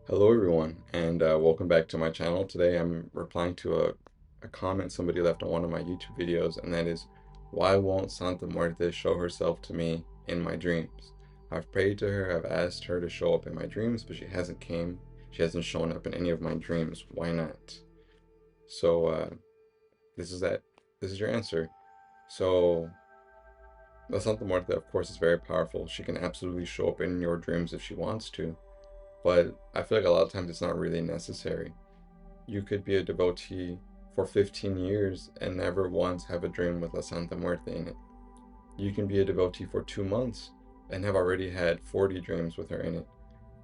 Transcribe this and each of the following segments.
Hello everyone, and welcome back to my channel. Today I'm replying to a comment somebody left on one of my YouTube videos, and that is, why won't Santa Muerte show herself to me in my dreams? I've prayed to her, I've asked her to show up in my dreams, but she hasn't came. She hasn't shown up in any of my dreams. Why not? So this is that. This is your answer. So the Santa Muerte, of course, is very powerful. She can absolutely show up in your dreams if she wants to, but I feel like a lot of times it's not really necessary. You could be a devotee for 15 years and never once have a dream with La Santa Muerte in it. You can be a devotee for 2 months and have already had 40 dreams with her in it,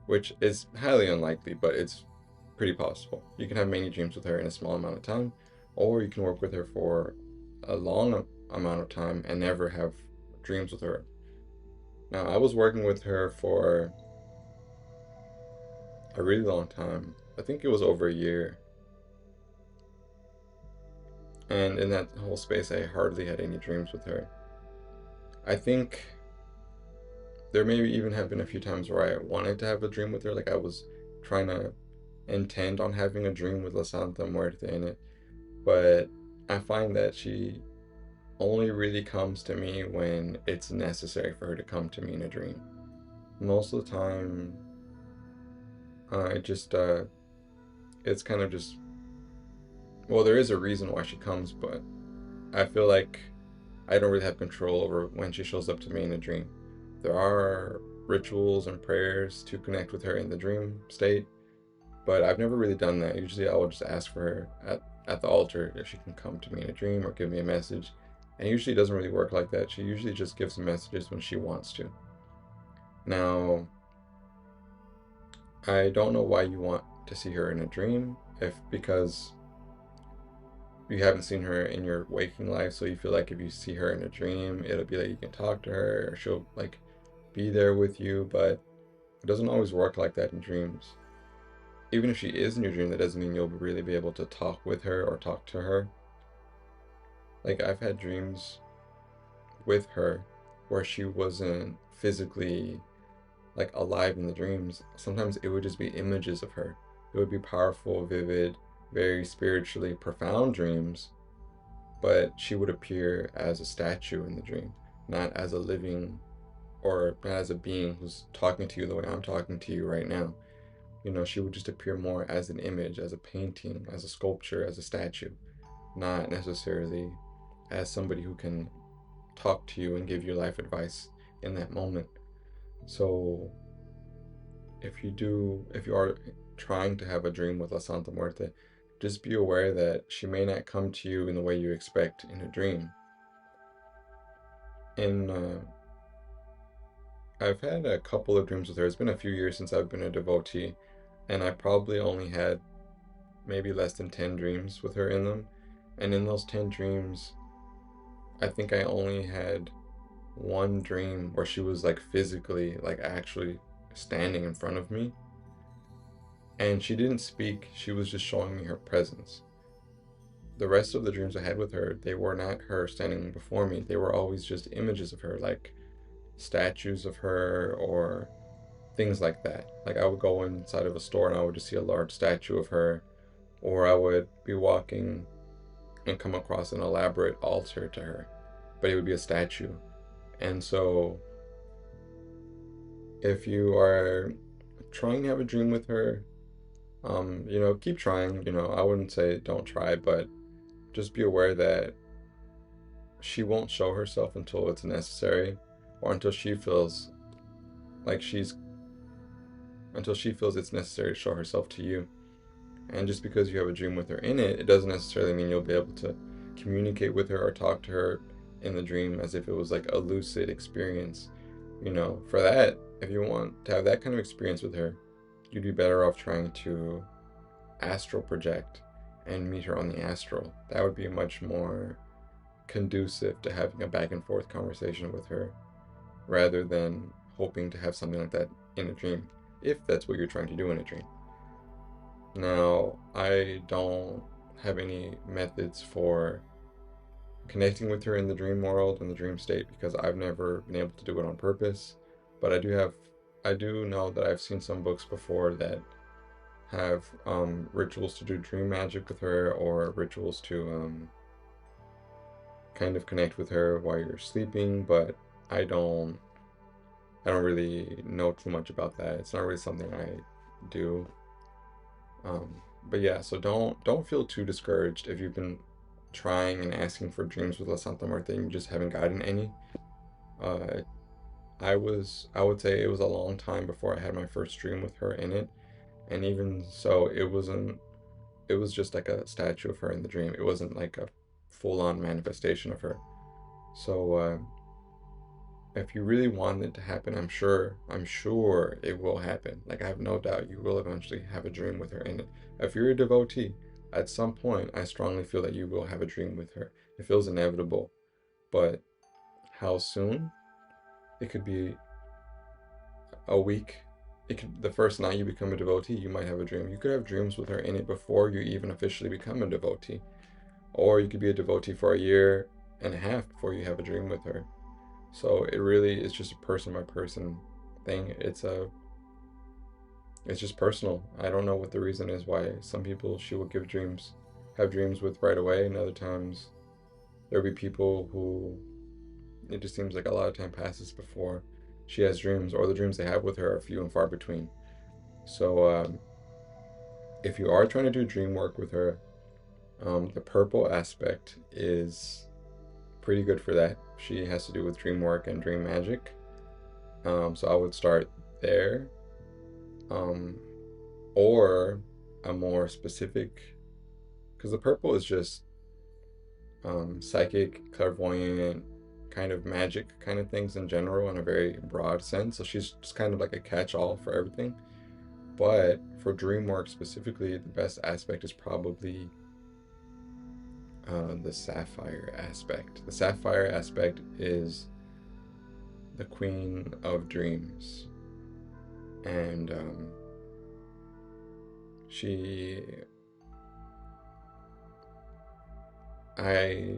which is highly unlikely, but it's pretty possible. You can have many dreams with her in a small amount of time, or you can work with her for a long amount of time and never have dreams with her. Now, I was working with her for a really long time. I think it was over a year. And in that whole space, I hardly had any dreams with her. I think there maybe even have been a few times where I wanted to have a dream with her, like I was trying to intend on having a dream with La Santa Muerte in it, but I find that she only really comes to me when it's necessary for her to come to me in a dream. Most of the time, it just it's kind of just, well, there is a reason why she comes, but I feel like I don't really have control over when she shows up to me in a dream. There are rituals and prayers to connect with her in the dream state, but I've never really done that. Usually I will just ask for her at the altar if she can come to me in a dream or give me a message. And usually it doesn't really work like that. She usually just gives me messages when she wants to. Now, I don't know why you want to see her in a dream, if because you haven't seen her in your waking life, so you feel like if you see her in a dream, it'll be like you can talk to her or she'll like be there with you, but it doesn't always work like that in dreams. Even if she is in your dream, that doesn't mean you'll really be able to talk with her or talk to her. Like, I've had dreams with her where she wasn't physically like alive in the dreams. Sometimes it would just be images of her. It would be powerful, vivid, very spiritually profound dreams, but she would appear as a statue in the dream, not as a living or not as a being who's talking to you the way I'm talking to you right now. You know, she would just appear more as an image, as a painting, as a sculpture, as a statue, not necessarily as somebody who can talk to you and give you life advice in that moment. So if you are trying to have a dream with La Santa Muerte, just be aware that she may not come to you in the way you expect in a dream. In I've had a couple of dreams with her. It's been a few years since I've been a devotee, and I probably only had maybe less than 10 dreams with her in them. And in those 10 dreams, I think I only had one dream where she was like physically, like actually standing in front of me. And she didn't speak, she was just showing me her presence. The rest of the dreams I had with her, they were not her standing before me. They were always just images of her, like statues of her or things like that. Like I would go inside of a store and I would just see a large statue of her, or I would be walking and come across an elaborate altar to her, but it would be a statue. And so, if you are trying to have a dream with her, keep trying. I wouldn't say don't try, but just be aware that she won't show herself until it's necessary, or like she's until she feels it's necessary to show herself to you. And just because you have a dream with her in it, it doesn't necessarily mean you'll be able to communicate with her or talk to her in the dream as if it was like a lucid experience. For that, if you want to have that kind of experience with her, you'd be better off trying to astral project and meet her on the astral. That would be much more conducive to having a back and forth conversation with her rather than hoping to have something like that in a dream, if that's what you're trying to do in a dream. Now, I don't have any methods for connecting with her in the dream world, in the dream state, because I've never been able to do it on purpose. But I do know that I've seen some books before that have rituals to do dream magic with her, or rituals to kind of connect with her while you're sleeping, but I don't I don't really know too much about that. It's not really something I do. But yeah, so don't feel too discouraged if you've been trying and asking for dreams with La Santa Muerte and you just haven't gotten any. Uh, I would say it was a long time before I had my first dream with her in it, and even so, it was just like a statue of her in the dream. It wasn't like a full-on manifestation of her. So if you really want it to happen, I'm sure it will happen. Like I have no doubt you will eventually have a dream with her in it. If you're a devotee, at some point, I strongly feel that you will have a dream with her. It feels inevitable, but how soon? It could be a week. It could the first night you become a devotee, you might have a dream. You could have dreams with her in it before you even officially become a devotee, or you could be a devotee for a year and a half before you have a dream with her. So it really is just a person by person thing. It's just personal. I don't know what the reason is why some people she will have dreams with right away, and other times there'll be people who it just seems like a lot of time passes before she has dreams, or the dreams they have with her are few and far between. So if you are trying to do dream work with her, the purple aspect is pretty good for that. She has to do with dream work and dream magic. So I would start there. Um, or a more specific, because the purple is just psychic, clairvoyant, kind of magic kind of things in general in a very broad sense. So she's just kind of like a catch-all for everything. But for dream work specifically, the best aspect is probably the sapphire aspect. The sapphire aspect is the queen of dreams, and she I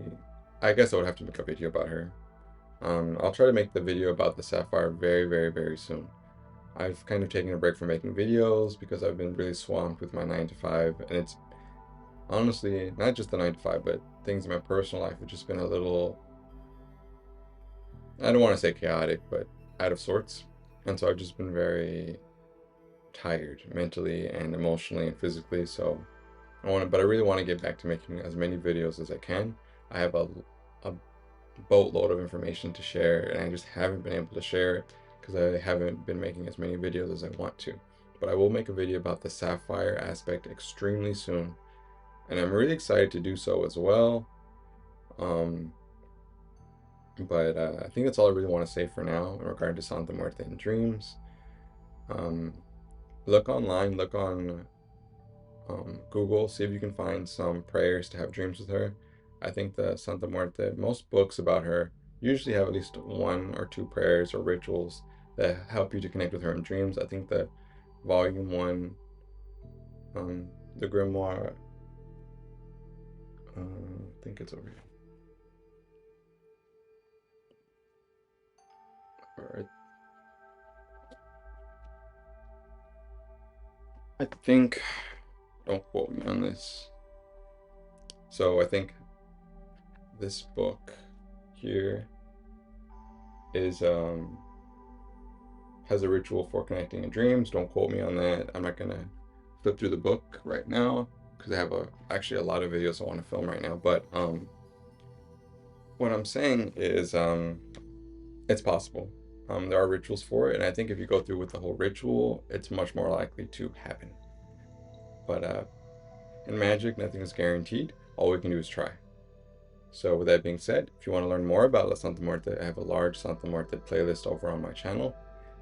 I guess I would have to make a video about her. I'll try to make the video about the sapphire very, very, very soon. I've kind of taken a break from making videos because I've been really swamped with my 9 to 5, and it's honestly not just the 9 to 5, but things in my personal life have just been a little, I don't want to say chaotic, but out of sorts. And so I've just been very tired mentally and emotionally and physically. So but I really want to get back to making as many videos as I can. I have a boatload of information to share, and I just haven't been able to share it because I haven't been making as many videos as I want to. But I will make a video about the sapphire aspect extremely soon, and I'm really excited to do so as well. But I think that's all I really want to say for now in regard to Santa Muerte and dreams. Look online, look on Google, see if you can find some prayers to have dreams with her. I think the Santa Muerte, most books about her usually have at least 1 or 2 prayers or rituals that help you to connect with her in dreams. I think the volume 1, the grimoire, I think it's over here. Or I think, don't quote me on this. So I think this book here is has a ritual for connecting in dreams. Don't quote me on that. I'm not gonna flip through the book right now because I have actually a lot of videos I want to film right now. But what I'm saying is it's possible. There are rituals for it, and I think if you go through with the whole ritual, it's much more likely to happen. But in magic, nothing is guaranteed. All we can do is try. So with that being said, if you want to learn more about La Santa Muerte, I have a large Santa Muerte playlist over on my channel.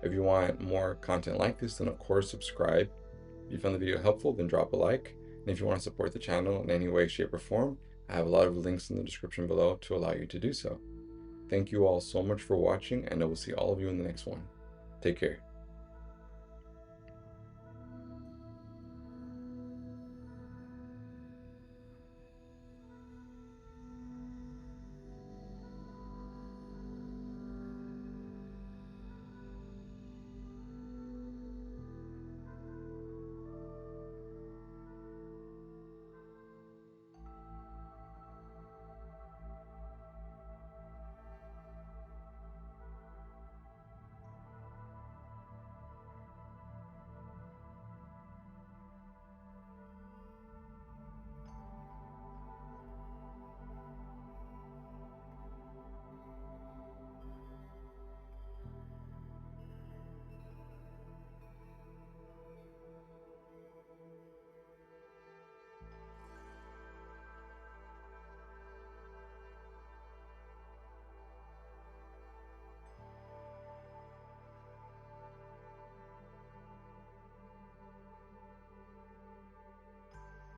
If you want more content like this, then of course subscribe. If you found the video helpful, then drop a like. And if you want to support the channel in any way, shape, or form, I have a lot of links in the description below to allow you to do so. Thank you all so much for watching, and I will see all of you in the next one. Take care.